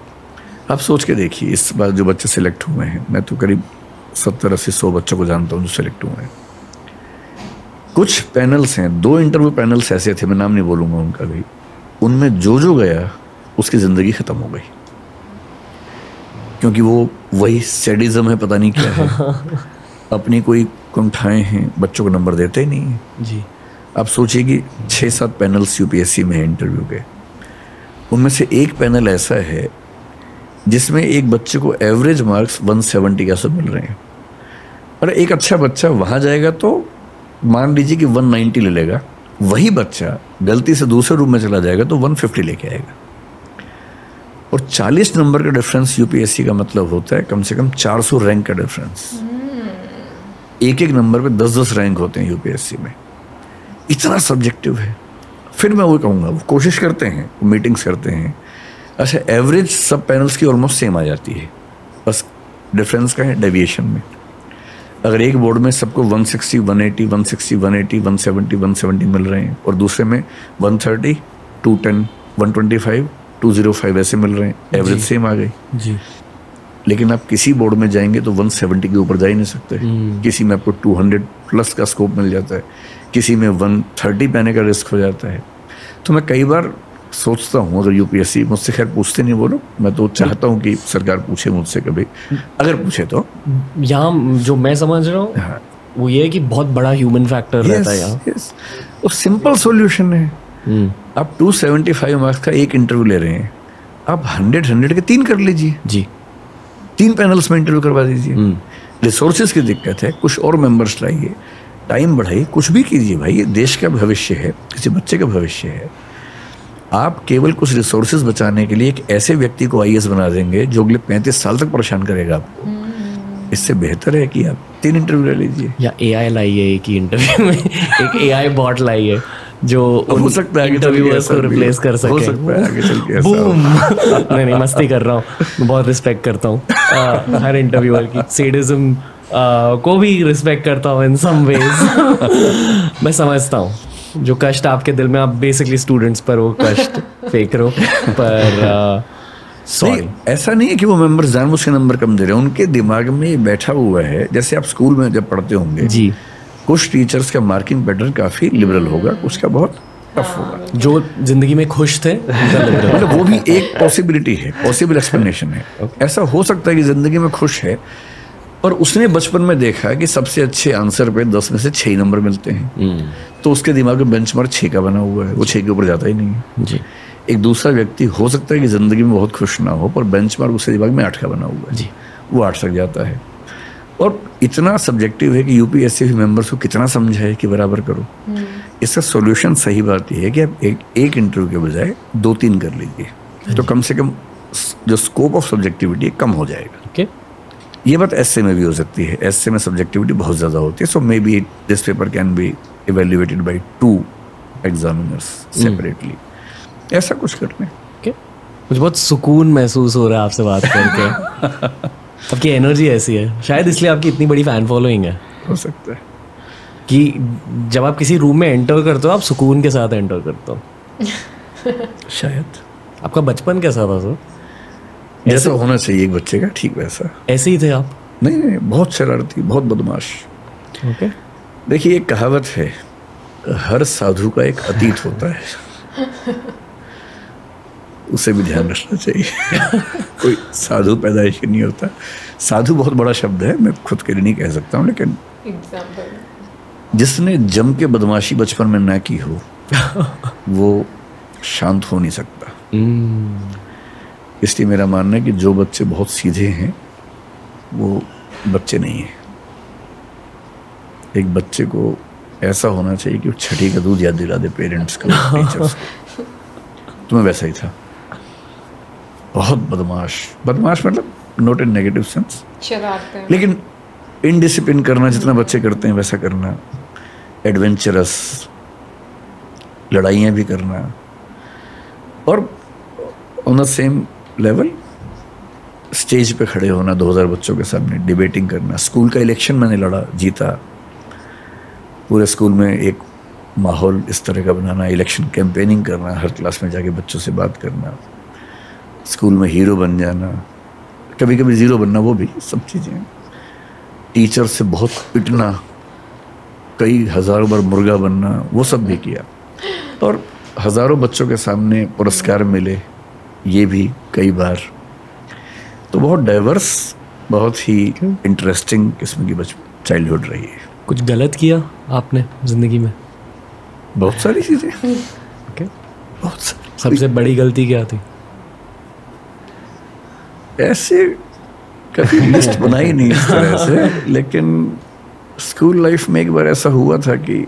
आप सोच के देखिए, इस बार जो बच्चे सिलेक्ट हुए हैं, मैं तो करीब 70-80-100 बच्चों को जानता हूँ जो सिलेक्ट हुए हैं। कुछ पैनल्स हैं, 2 इंटरव्यू पैनल्स ऐसे थे, मैं नाम नहीं बोलूँगा उनका भी, उनमें जो गया उसकी ज़िंदगी ख़त्म हो गई, क्योंकि वो वही सैडिज्म है, पता नहीं क्या है, अपनी कोई कुंठाएँ हैं, बच्चों को नंबर देते ही नहीं है जी। आप सोचिए कि 6-7 पैनल्स यूपीएससी में है इंटरव्यू के, उनमें से एक पैनल ऐसा है जिसमें एक बच्चे को एवरेज मार्क्स 170 कैसे मिल रहे हैं, और एक अच्छा बच्चा वहाँ जाएगा तो मान लीजिए कि 190 ले लेगा, वही बच्चा गलती से दूसरे रूम में चला जाएगा तो 150 लेके आएगा। और 40 नंबर का डिफरेंस यूपीएससी का मतलब होता है कम से कम 400 रैंक का डिफरेंस। एक नंबर पे 10-10 रैंक होते हैं यूपीएससी में, इतना सब्जेक्टिव है। फिर मैं वो कहूँगा, वो कोशिश करते हैं, वो मीटिंग्स करते हैं, अच्छा एवरेज सब पैनल्स की ऑलमोस्ट सेम आ जाती है, बस डिफरेंस का है डेविएशन में। अगर एक बोर्ड में सबको 160, 180, 160, 180, 170, 170 मिल रहे हैं और दूसरे में 130, 210, 125, 205 ऐसे मिल रहे हैं, एवरेज सेम आ गई जी। लेकिन आप किसी बोर्ड में जाएंगे तो 170 के ऊपर जा ही नहीं सकते, किसी में आपको 200 प्लस का स्कोप मिल जाता है, किसी में 130 पाने का रिस्क हो जाता है। तो मैं कई बार सोचता हूँ, अगर यूपीएससी मुझसे, खैर पूछते नहीं वो लोग, मैं तो चाहता हूँ कि सरकार पूछे मुझसे कभी, अगर पूछे तो। यहाँ जो मैं समझ रहा हूँ हाँ, वो ये है कि बहुत बड़ा ह्यूमन फैक्टर रहता है यहाँ। वो सिंपल सॉल्यूशन है। आप 275 मार्क्स का एक इंटरव्यू ले रहे हैं, आप 100 के 3 कर लीजिए जी, 3 पैनल्स में इंटरव्यू करवा दीजिए। रिसोर्सेज की दिक्कत है, कुछ और मेंबर्स लाइए, टाइम बढ़ाइए, कुछ भी कीजिए भाई, ये देश का भविष्य है, किसी बच्चे का भविष्य है। आप केवल कुछ रिसोर्सेज बचाने के लिए एक ऐसे व्यक्ति को आईएएस बना देंगे जो अगले 35 साल तक परेशान करेगा आपको। इससे बेहतर है कि आप 3 इंटरव्यू ले लीजिए, या एआई लाइए एक ही इंटरव्यू में, एक एआई बॉट लाइए जो हो सकता है इंटरव्यूअर्स को रिप्लेस कर सके। हो सकता है आगे चल के ऐसा बूम। नहीं मस्ती कर रहा हूँ, बहुत रिस्पेक्ट करता हूँ हर इंटरव्यूअर की, सैडिज्म को भी रिस्पेक्ट करता हूँ इन सम वेज। मैं समझता हूँ जो कष्ट आपके दिल में, आप बेसिकली स्टूडेंट्स पर वो कष्ट फेंक रहे हो, पर सॉरी ऐसा नहीं है कि वो मेंबर्स जानबूझ के नंबर कम दे रहे हैं, उनके दिमाग में बैठा हुआ है। जैसे आप स्कूल में जब पढ़ते होंगे जी, कुछ टीचर्स का मार्किंग पैटर्न काफ़ी लिबरल होगा, कुछ का बहुत टफ होगा। जो जिंदगी में खुश थे मतलब वो भी एक पॉसिबिलिटी है, पॉसिबल एक्सप्लेनेशन है। ऐसा हो सकता है कि ज़िंदगी में खुश है और उसने बचपन में देखा कि सबसे अच्छे आंसर पे 10 में से 6 नंबर मिलते हैं, तो उसके दिमाग में बेंचमार्क 6 का बना हुआ है, वो 6 के ऊपर जाता ही नहीं है जी। एक दूसरा व्यक्ति हो सकता है कि ज़िंदगी में बहुत खुश ना हो, पर बेंचमार्क उसके दिमाग में 8 का बना हुआ है जी, वो 8 तक जाता है। और इतना सब्जेक्टिव है कि यूपीएससी मेंबर्स को कितना समझाए कि बराबर करो। इसका सॉल्यूशन सही बात यह है कि आप एक इंटरव्यू के बजाय 2-3 कर लीजिए, तो कम से कम जो स्कोप ऑफ सब्जेक्टिविटी कम हो जाएगा। ये बात एसए में भी हो सकती है, एसए में सब्जेक्टिविटी बहुत ज़्यादा होती है, so maybe this paper can be evaluated by 2 examiners separately, ऐसा कुछ करने। मुझे बहुत सुकून महसूस हो रहा है आपसे बात करके। आपकी एनर्जी ऐसी है, शायद इसलिए आपकी इतनी बड़ी फैन फॉलोइंग है। हो सकता है। कि जब आप किसी रूम में एंटर करते हो आप सुकून के साथ एंटर करते हो। शायद आपका बचपन कैसा था सर? जैसा होना चाहिए एक बच्चे का, ठीक वैसा। ऐसे ही थे आप? नहीं नहीं, बहुत शरारती, बहुत बदमाश। ओके। देखिए एक कहावत है, हर साधु का एक अतीत होता है, उसे भी ध्यान रखना चाहिए। कोई साधु पैदाइशी नहीं होता। साधु बहुत बड़ा शब्द है, मैं खुद के लिए नहीं कह सकता हूँ, लेकिन जिसने जम के बदमाशी बचपन में ना की हो वो शांत हो नहीं सकता। इसलिए मेरा मानना है कि जो बच्चे बहुत सीधे हैं वो बच्चे नहीं हैं। एक बच्चे को ऐसा होना चाहिए कि वो छठी का दूध याद दिला दे पेरेंट्स को, टीचर्स को। तो मैं वैसा ही था, बहुत बदमाश। बदमाश मतलब नॉट इन नेगेटिव सेंस, शरारतें। लेकिन इनडिसिप्लिन करना जितना बच्चे करते हैं वैसा करना, एडवेंचरस, लड़ाइयाँ भी करना, और on the same level stage पे खड़े होना 2000 बच्चों के सामने, डिबेटिंग करना। स्कूल का इलेक्शन मैंने लड़ा, जीता। पूरे स्कूल में एक माहौल इस तरह का बनाना, इलेक्शन कैंपेनिंग करना, हर क्लास में जाके बच्चों से बात करना, स्कूल में हीरो बन जाना, कभी कभी ज़ीरो बनना, वो भी सब चीज़ें। टीचर से बहुत पिटना, कई हज़ारों बार मुर्गा बनना, वो सब भी किया। और हज़ारों बच्चों के सामने पुरस्कार मिले, ये भी कई बार। तो बहुत डाइवर्स, बहुत ही इंटरेस्टिंग किस्म की चाइल्डहुड रही है। कुछ गलत किया आपने ज़िंदगी में? बहुत सारी चीज़ें। ओके। बहुत सारी। सबसे बड़ी गलती क्या थी? ऐसे कभी लिस्ट बनाई नहीं इस तरह से, लेकिन स्कूल लाइफ में एक बार ऐसा हुआ था कि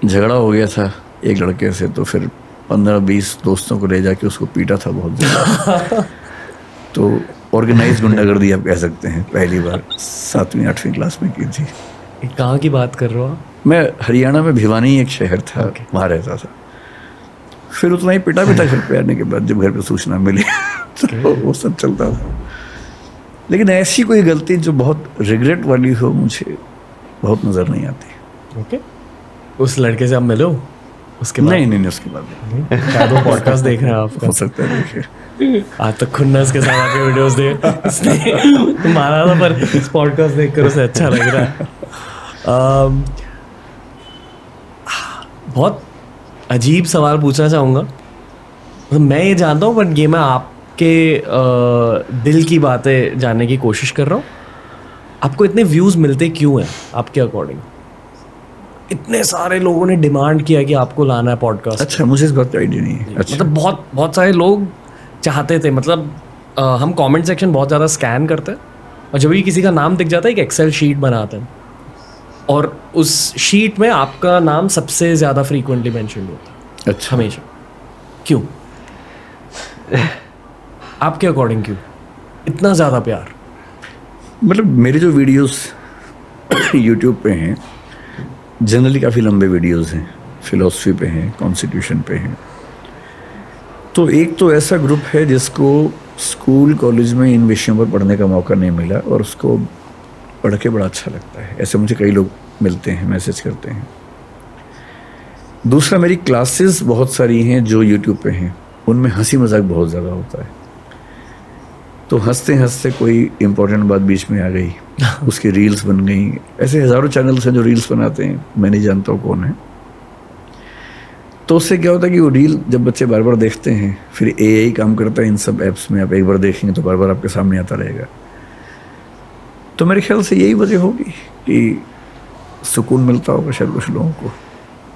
झगड़ा हो गया था एक लड़के से, तो फिर 15-20 दोस्तों को ले जाके उसको पीटा था बहुत ज़्यादा। तो ऑर्गेनाइज गुंडागर्दी आप कह सकते हैं, पहली बार 7वीं-8वीं क्लास में की थी। कहाँ की बात कर रहे हो आप? मैं हरियाणा में भिवानी एक शहर था, वहाँ रहता था। फिर उतना ही पिटा भी था घर पे आने के बाद, जब घर पे सूचना मिली। तो वो सब चलता था। लेकिन ऐसी कोई गलती जो बहुत रिग्रेट वाली हो, मुझे बहुत नज़र नहीं आती। ओके। उस लड़के से आप मिले हो उसके बाद? नहीं, उसके बाद नहीं। शायद वो पॉडकास्ट देख रहे हैं आपका। हो सकता है देखिए। आज तक खुन्नस के साथ आपके वीडियोस देख मारा था, पर इस पॉडकास्ट देखकर उसे अच्छा लग रहा है। बहुत अजीब सवाल पूछना चाहूँगा। मतलब मैं ये जानता हूँ, पर ये मैं आपके दिल की बातें जानने की कोशिश कर रहा हूँ। आपको इतने व्यूज़ मिलते क्यों हैं आपके अकॉर्डिंग? इतने सारे लोगों ने डिमांड किया कि आपको लाना है पॉडकास्ट। अच्छा, मुझे इस बात का आइडिया नहीं है। अच्छा। मतलब बहुत सारे लोग चाहते थे। मतलब हम कमेंट सेक्शन बहुत ज़्यादा स्कैन करते हैं, और जब भी किसी का नाम दिख जाता है एक एक्सेल शीट बनाते हैं, और उस शीट में आपका नाम सबसे ज़्यादा फ्रीक्वेंटली मेंशन होता है। अच्छा। हमेशा। क्यों? आपके अकॉर्डिंग क्यों इतना ज़्यादा प्यार? मतलब मेरे जो वीडियोस यूट्यूब पे हैं, जनरली काफ़ी लंबे वीडियोस हैं, फिलॉसफी पे हैं, कॉन्स्टिट्यूशन पे हैं। तो एक तो ऐसा ग्रुप है जिसको स्कूल कॉलेज में इन विषयों पर पढ़ने का मौका नहीं मिला, और उसको पढ़ के बड़ा अच्छा लगता है। ऐसे मुझे कई लोग मिलते हैं, मैसेज करते हैं। दूसरा, मेरी क्लासेस बहुत सारी हैं जो यूट्यूब पे हैं, उनमें हंसी मजाक बहुत ज़्यादा होता है। तो हंसते हंसते कोई इम्पोर्टेंट बात बीच में आ गई, उसकी रील्स बन गई। ऐसे हज़ारों चैनल्स हैं जो रील्स बनाते हैं, मैं नहीं जानता हूँ कौन है। तो उससे क्या होता है कि वो रील जब बच्चे बार बार देखते हैं, फिर AI काम करता है इन सब ऐप्स में, आप एक बार देखेंगे तो बार बार आपके सामने आता रहेगा। तो मेरे ख्याल से यही वजह होगी कि सुकून मिलता होगा शायद कुछ लोगों को।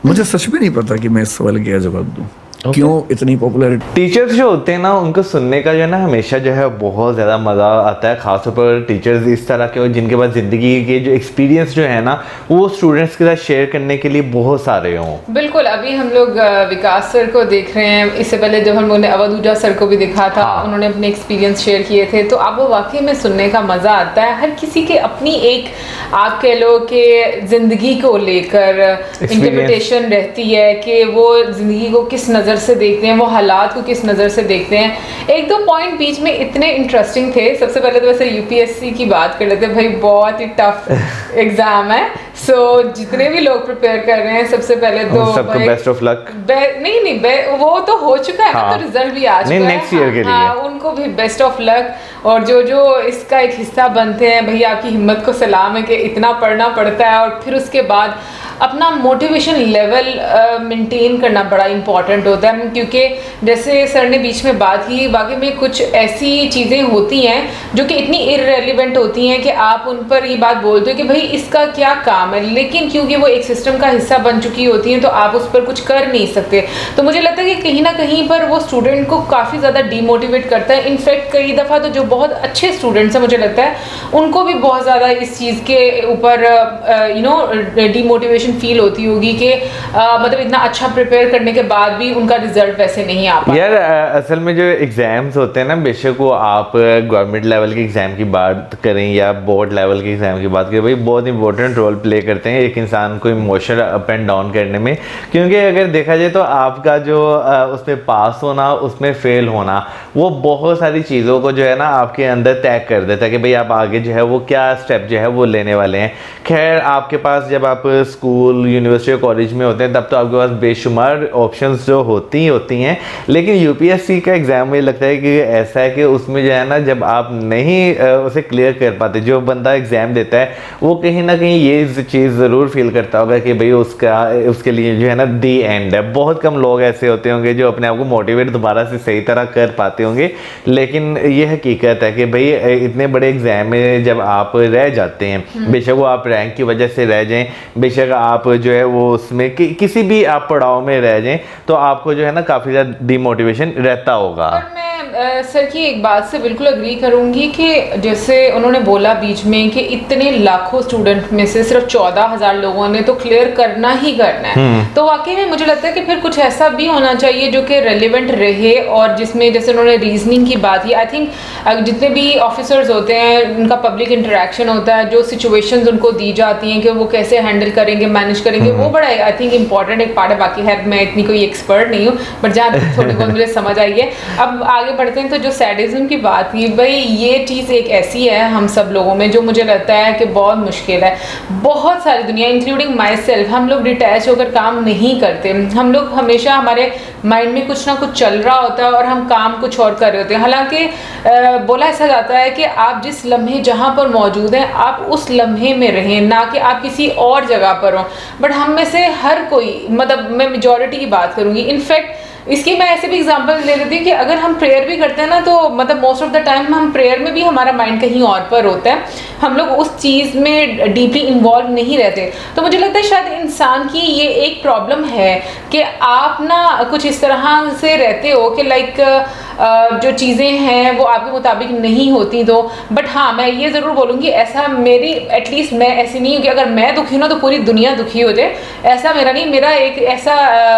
मुझे सच में नहीं पता कि मैं इस सवाल का क्या जवाब दूँ। क्यों इतनी पॉपुलैरिटी? टीचर्स जो होते हैं ना, उनको सुनने का जो है ना हमेशा जो है बहुत ज़्यादा मज़ा आता है। खासतौर पर टीचर्स इस तरह के हो जिनके पास ज़िंदगी के जो एक्सपीरियंस जो है ना वो स्टूडेंट्स के साथ शेयर करने के लिए बहुत सारे हों। बिल्कुल। अभी हम लोग विकास सर को देख रहे हैं, इससे पहले जब हम लोगों ने अवधूजा सर को भी देखा था, उन्होंने अपने एक्सपीरियंस शेयर किए थे। तो अब वो वाकई में सुनने का मज़ा आता है। हर किसी के अपनी एक, आप कह लो कि ज़िंदगी को लेकर इंटरप्रिटेशन रहती है कि वो ज़िंदगी को किस नज़र नज़र से देखते हैं, वो हालात को किस नज़र से देखते हैं। एक दो पॉइंट बीच में इतने इंटरेस्टिंग थे। सबसे पहले तो वैसे यूपीएससी की बात कर लेते हैं, भाई बहुत ही टफ एग्ज़ाम है। सो जितने भी लोग प्रिपेयर कर रहे हैं, सबसे पहले तो सबको बेस्ट ऑफ लक। नहीं वो तो हो चुका है ना, तो रिजल्ट भी आ चुका है नेक्स्ट ईयर के लिए। हाँ, उनको भी बेस्ट ऑफ लक। और जो इसका एक हिस्सा बनते हैं, भैया आपकी हिम्मत को सलाम है कि इतना पढ़ना पड़ता है और फिर उसके बाद अपना मोटिवेशन लेवल मेंटेन करना बड़ा इंपॉर्टेंट होता है। क्योंकि जैसे सर ने बीच में बात की, वाकई में कुछ ऐसी चीज़ें होती हैं जो कि इतनी इररेलेवेंट होती हैं कि आप उन पर ये बात बोलते हो कि भाई इसका क्या काम है, लेकिन क्योंकि वो एक सिस्टम का हिस्सा बन चुकी होती हैं तो आप उस पर कुछ कर नहीं सकते। तो मुझे लगता है कि कहीं ना कहीं पर वो स्टूडेंट को काफ़ी ज़्यादा डीमोटिवेट करता है। इनफैक्ट कई दफ़ा तो जो बहुत अच्छे स्टूडेंट्स हैं, मुझे लगता है उनको भी बहुत ज़्यादा इस चीज़ के ऊपर डीमोटिवेशन फील होती होगी कि मतलब इतना अच्छा प्रिपेयर करने के बाद भी उनका रिजल्ट वैसे नहीं आ पाता। यार असल में जो एग्जाम्स होते हैं ना, बेशक वो आप गवर्नमेंट लेवल के एग्जाम की बात करें या बोर्ड लेवल के एग्जाम की बात करें, भाई बहुत इंपॉर्टेंट रोल प्ले करते हैं एक इंसान को इमोशनल अप एंड डाउन करने में। क्योंकि अगर देखा जाए तो आपका जो उसमें पास होना, उसमें फेल होना, वो बहुत सारी चीज़ों को जो है ना आपके अंदर तय कर देता है कि भाई आप आगे जो है वो क्या स्टेप जो है वो लेने वाले हैं। खैर आपके पास जब आप स्कूल, यूनिवर्सिटी, कॉलेज में होते हैं तब तो आपके पास बेशुमार ऑप्शंस जो होती हैं, लेकिन यूपीएससी का एग्ज़ाम मुझे लगता है कि ऐसा है कि उसमें जो है ना जब आप नहीं उसे क्लियर कर पाते, जो बंदा एग्ज़ाम देता है वो कहीं ना कहीं ये चीज़ ज़रूर फील करता होगा कि भाई उसके लिए जो है ना दी एंड है। बहुत कम लोग ऐसे होते होंगे जो अपने आप को मोटिवेट दोबारा से सही तरह कर पाते होंगे, लेकिन ये हकीकत है कि भाई इतने बड़े एग्ज़ाम में जब आप रह जाते हैं, बेशक वो आप रैंक की वजह से रह जाएं, बेशक आप जो है वो उसमें किसी भी आप पड़ाव में रह जाएं, तो आपको जो है ना काफ़ी ज़्यादा डिमोटिवेशन रहता होगा। सर की एक बात से बिल्कुल अग्री करूंगी कि जैसे उन्होंने बोला बीच में कि इतने लाखों स्टूडेंट में से सिर्फ 14,000 लोगों ने तो क्लियर करना ही करना है। तो वाकई में मुझे लगता है कि फिर कुछ ऐसा भी होना चाहिए जो कि रेलिवेंट रहे और जिसमें जैसे उन्होंने रीजनिंग की बात की। आई थिंक जितने भी ऑफिसर्स होते हैं उनका पब्लिक इंटरेक्शन होता है, जो सिचुएशंस उनको दी जाती हैं कि वो कैसे हैंडल करेंगे, मैनेज करेंगे, वो बड़ा आई थिंक इंपॉर्टेंट एक पार्ट है। बाकी है मैं इतनी कोई एक्सपर्ट नहीं हूँ, बट जहाँ थोड़ी बहुत मुझे समझ आई है। अब आगे बढ़ते हैं तो जो सैडिज्म की बात की, भाई ये चीज़ एक ऐसी है हम सब लोगों में जो मुझे लगता है कि बहुत मुश्किल है। बहुत सारी दुनिया इंक्लूडिंग माई सेल्फ, हम लोग डिटैच होकर काम नहीं करते। हम लोग हमेशा हमारे माइंड में कुछ ना कुछ चल रहा होता है और हम काम कुछ और कर रहे होते हैं। हालांकि बोला ऐसा जाता है कि आप जिस लम्हे जहाँ पर मौजूद हैं आप उस लम्हे में रहें, ना कि आप किसी और जगह पर हो। बट हम में से हर कोई, मतलब मैं मेजॉरिटी की बात करूँगी, इनफैक्ट इसकी मैं ऐसे भी एग्जांपल ले लेती हूँ कि अगर हम प्रेयर भी करते हैं ना, तो मतलब मोस्ट ऑफ द टाइम हम प्रेयर में भी हमारा माइंड कहीं और पर होता है, हम लोग उस चीज़ में डीपली इन्वॉल्व नहीं रहते। तो मुझे लगता है शायद इंसान की ये एक प्रॉब्लम है कि आप ना कुछ इस तरह से रहते हो कि लाइक जो चीज़ें हैं वो आपके मुताबिक नहीं होती। तो बट हाँ, मैं ये ज़रूर बोलूँगी, ऐसा मेरी एटलीस्ट मैं ऐसी नहीं हूँ कि अगर मैं दुखी हूँ ना तो पूरी दुनिया दुखी हो जाए, ऐसा मेरा नहीं। मेरा एक ऐसा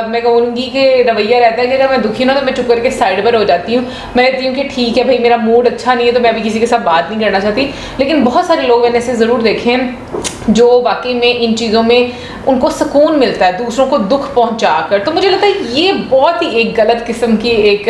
मैं कहूँगी कि रवैया रहता है कि अगर मैं दुखी हूँ ना तो मैं चुप करके साइड पर हो जाती हूँ। मैं कहती हूँ कि ठीक है भाई, मेरा मूड अच्छा नहीं है तो मैं अभी किसी के साथ बात नहीं करना चाहती। लेकिन बहुत सारे लोग मैंने ऐसे ज़रूर देखे हैं जो वाकई में इन चीज़ों में उनको सुकून मिलता है, दूसरों को दुख पहुंचाकर। तो मुझे लगता है ये बहुत ही एक गलत किस्म की एक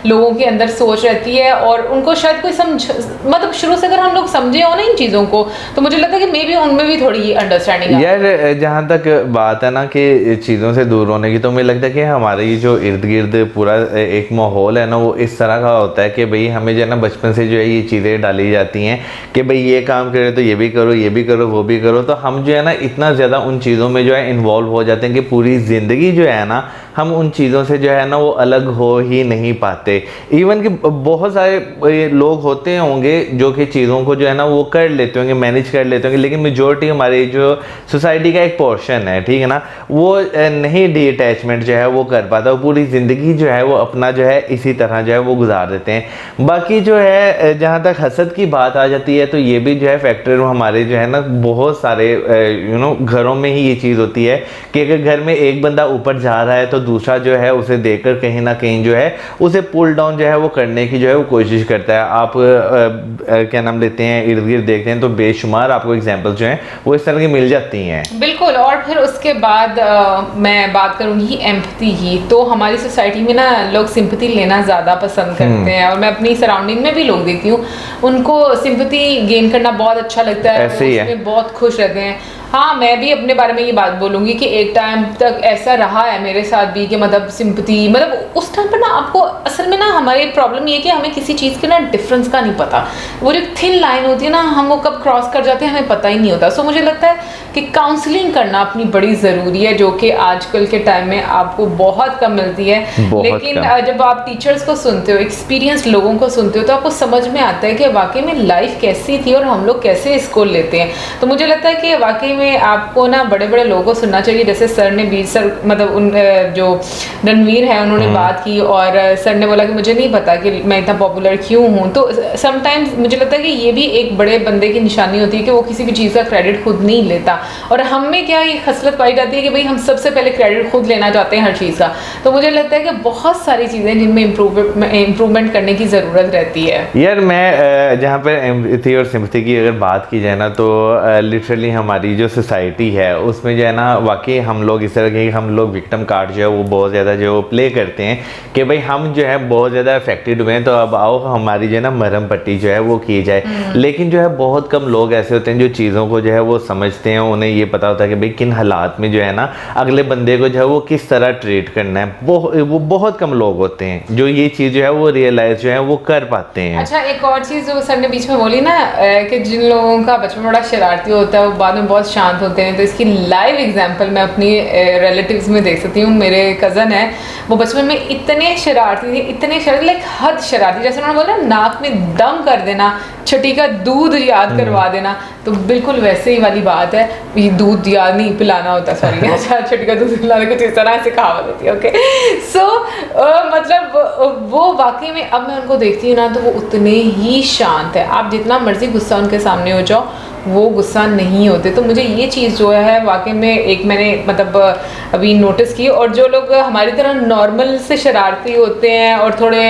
लोगों के अंदर सोच रहती है और उनको शायद कोई मतलब शुरू से अगर हम लोग समझे हो ना इन चीज़ों को, तो मुझे लगता है कि मे बी उनमें भी थोड़ी अंडरस्टैंडिंग है। यार जहाँ तक बात है ना कि चीज़ों से दूर होने की, तो मुझे लगता है कि हमारे ये जो इर्द गिर्द पूरा एक माहौल है ना, वो इस तरह का होता है कि भाई हमें जो है ना बचपन से जो है ये चीज़ें डाली जाती हैं कि भाई ये काम करे तो ये भी करो, ये भी करो, वो भी करो। तो हम जो है ना इतना ज़्यादा उन चीज़ों में जो है इन्वॉल्व हो जाते हैं कि पूरी ज़िंदगी जो है ना हम उन चीज़ों से जो है ना वो अलग हो ही नहीं पाते। इवन कि बहुत सारे लोग होते होंगे जो कि चीज़ों को जो है ना वो कर लेते होंगे, मैनेज कर लेते होंगे, लेकिन मेजॉरिटी हमारी जो सोसाइटी का एक पोर्शन है, ठीक है ना, वो नहीं डिटैचमेंट जो है वो कर पाता, वो पूरी ज़िंदगी जो है वो अपना जो है इसी तरह जो है वो गुजार देते हैं। बाकी जो है जहाँ तक हसद की बात आ जाती है तो ये भी जो है फैक्टर हमारे जो है ना बहुत सारे घरों में ही ये चीज़ होती है कि अगर घर में एक बंदा ऊपर जा रहा है तो दूसरा जो है उसे देखकर कहीं ना कहीं जो है उसे पुल डाउन जो है वो करने की जो है वो कोशिश करता है। आप क्या नाम लेते हैं, इर्द गिर्द देखते हैं तो बेशुमार आपको एग्जाम्पल जो हैं वो इस तरह की मिल जाती हैं। बिल्कुल। और फिर उसके बाद मैं बात करूंगी एम्पैथी की। तो हमारी सोसाइटी में ना लोग सिंपैथी लेना ज़्यादा पसंद करते हैं, और मैं अपनी सराउंडिंग में भी लोग देखती हूँ, उनको सिंपैथी गेन करना बहुत अच्छा लगता है, ऐसे ही है, उसमें बहुत खुश रहते हैं। हाँ, मैं भी अपने बारे में ये बात बोलूँगी कि एक टाइम तक ऐसा रहा है मेरे साथ भी कि मतलब सिंपैथी, मतलब उस टाइम पर ना आपको असल में ना हमारी प्रॉब्लम ये है कि हमें किसी चीज़ के ना डिफरेंस का नहीं पता। वो जो थिन लाइन होती है ना, हम वो कब क्रॉस कर जाते हैं हमें पता ही नहीं होता। सो मुझे लगता है कि काउंसलिंग करना अपनी बड़ी ज़रूरी है, जो कि आजकल के टाइम में आपको बहुत कम मिलती है। लेकिन जब आप टीचर्स को सुनते हो, एक्सपीरियंस लोगों को सुनते हो, तो आपको समझ में आता है कि वाकई में लाइफ कैसी थी और हम लोग कैसे इसको लेते हैं। तो मुझे लगता है कि वाकई में आपको ना बड़े बड़े लोगों को सुनना चाहिए। जैसे सर ने भी, सर मतलब उन जो रणवीर है उन्होंने बात की, और सर ने बोला कि मुझे नहीं पता कि मैं इतना पॉपुलर क्यों हूँ। तो समटाइम्स मुझे लगता है कि ये भी एक बड़े बंदे की निशानी होती है कि वो किसी भी चीज़ का क्रेडिट खुद नहीं लेता, और हम में क्या ये खसलत पाई जाती है कि भाई हम सबसे पहले क्रेडिट खुद लेना चाहते हैं हर चीज़ का। तो मुझे लगता है कि बहुत सारी चीज़ें जिनमें इम्प्रूवमेंट करने की ज़रूरत रहती है। यार मैं जहाँ पर एम्पैथी और सिंपैथी की अगर बात की जाए ना, तो लिटरली हमारी जो सोसाइटी है उसमें जो है ना वाकई हम लोग इस तरह के हम लोग विक्टिम कार्ड जो है वो बहुत ज़्यादा जो प्ले करते हैं कि भाई हम जो है बहुत ज़्यादा अफेक्टेड हुए हैं, तो अब आओ हमारी जो है ना मरहम पट्टी जो है वो की जाए। लेकिन जो है बहुत कम लोग ऐसे होते हैं जो चीज़ों को जो है वो समझते हैं, उन्हें ये पता होता है कि भाई किन हालात में जो है ना अगले बंदे को जो है वो किस तरह ट्रीट करना है। वो बहुत कम लोग होते हैं जो ये चीज़ जो है वो रियलाइज जो है वो कर पाते हैं। अच्छा, एक और चीज़ जो सर ने बीच में बोली ना कि जिन लोगों का बचपन बड़ा शरारती होता है वो बाद में बहुत शांत होते हैं, तो इसकी लाइव एग्जांपल मैं अपनी रिलेटिव्स में देख सकती हूँ। मेरे कज़न है, वो बचपन में इतने शरारती थे, इतने शरारती, लाइक हद शरारती। जैसे उन्होंने बोला नाक में दम कर देना, छठी का दूध याद करवा देना, तो बिल्कुल वैसे ही वाली बात है। ये दूध याद नहीं पिलाना होता, सॉरी, अच्छा छठी का दूध पिलाना कुछ इस तरह से कहावत होती है। ओके, सो मतलब वो वाकई में अब मैं उनको देखती हूँ ना तो वो उतने ही शांत है। आप जितना मर्जी गुस्सा उनके सामने हो जाओ वो गुस्सा नहीं होते। तो मुझे ये चीज़ जो है वाकई में एक मैंने मतलब अभी नोटिस की। और जो लोग हमारी तरह नॉर्मल से शरारती होते हैं और थोड़े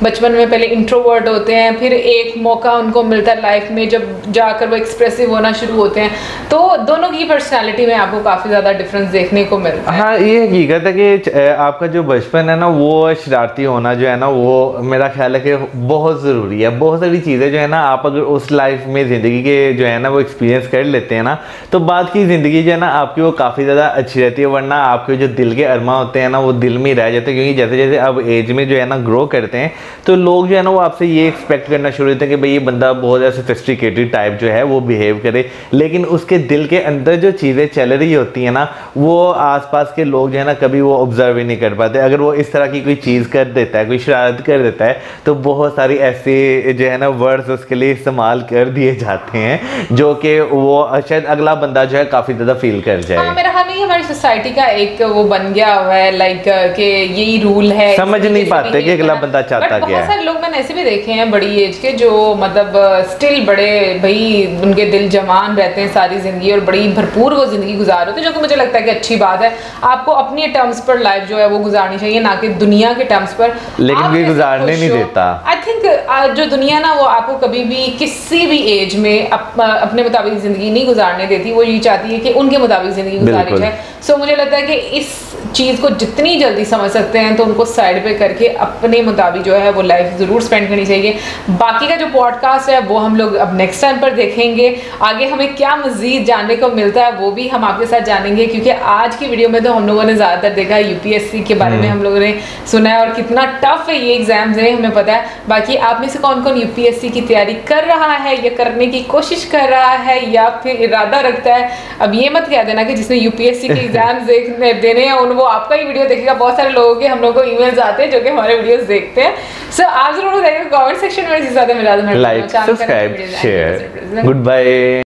बचपन में पहले इंट्रोवर्ट होते हैं, फिर एक मौका उनको मिलता है लाइफ में जब जाकर वो एक्सप्रेसिव होना शुरू होते हैं, तो दोनों की पर्सनैलिटी में आपको काफ़ी ज़्यादा डिफरेंस देखने को मिलता है। हाँ, ये हकीकत है कि आपका जो बचपन है ना वो शरारती होना जो है ना वो मेरा ख्याल है कि बहुत ज़रूरी है। बहुत सारी चीज़ें जो है ना आप अगर उस लाइफ में ज़िंदगी के जो है ना एक्सपीरियंस कर लेते हैं ना, तो बाद की ज़िंदगी जो है ना आपकी वो काफ़ी ज़्यादा अच्छी रहती है। वरना आपके जो दिल के अरमा होते हैं ना वो दिल में रह जाते हैं, क्योंकि जैसे जैसे आप एज में जो है ना ग्रो करते हैं तो लोग जो है ना वो आपसे ये एक्सपेक्ट करना शुरू होते हैं कि भाई ये बंदा बहुत ज़्यादा सोफिस्टिकेटेड टाइप जो है वो बिहेव करे, लेकिन उसके दिल के अंदर जो चीज़ें चल रही होती हैं ना वो आसपास के लोग जो है ना कभी वो ऑब्जर्व ही नहीं कर पाते। अगर वो इस तरह की कोई चीज़ कर देता है, कोई शरारत कर देता है, तो बहुत सारी ऐसे जो है ना वर्ड्स उसके लिए इस्तेमाल कर दिए जाते हैं जो कि वो शायद अगला बंदा जो है काफी ज्यादा फील कर जाए। हाँ, मेरा ख्याल में हमारी सोसाइटी का एक वो बन गया हुआ है, लाइक कि यही रूल है, समझ नहीं पाते कि अगला बंदा चाहता क्या है। बहुत सारे लोग मैंने ऐसे भी देखे हैं बड़ी एज के जो मतलब स्टिल बड़े भाई उनके दिल जवान रहते हैं सारी जिंदगी और बड़ी भरपूर वो जिंदगी गुजार रहे थे, जो कि मुझे लगता है कि अच्छी बात है। आपको अपनी टर्म्स पर लाइफ जो है वो गुजारनी चाहिए, ना कि दुनिया के टर्म्स पर। लेकिन कोई गुजारने नहीं देता। आई थिंक जो दुनिया ना वो आपको कभी भी किसी भी एज में अपने मुताबिक जिंदगी नहीं गुजारने देती, वो ये चाहती है कि उनके मुताबिक जिंदगी गुजारी जाए। सो मुझे लगता है कि इस चीज़ को जितनी जल्दी समझ सकते हैं तो उनको साइड पे करके अपने मुताबिक जो है वो लाइफ ज़रूर स्पेंड करनी चाहिए। बाकी का जो पॉडकास्ट है वो हम लोग अब नेक्स्ट टाइम पर देखेंगे, आगे हमें क्या मज़ीद जानने को मिलता है वो भी हम आपके साथ जानेंगे, क्योंकि आज की वीडियो में तो हम लोगों ने ज़्यादातर देखा यूपीएससी के बारे में हम लोगों ने सुना है और कितना टफ है ये एग्जाम्स है हमें पता है। बाकी आप में से कौन कौन यूपीएससी की तैयारी कर रहा है या करने की कोशिश कर रहा है या फिर इरादा रखता है, अब ये मत कह देना कि जिसने यूपीएससी के एग्जाम्स देने हैं वो आपका ही वीडियो देखेगा। बहुत सारे लोगों के हम लोगों को ईमेल्स आते हैं जो कि हमारे वीडियोस देखते हैं। सो आप जरूर देखिएगा कमेंट सेक्शन में, जिस ज़्यादा मिला like subscribe share. Good bye.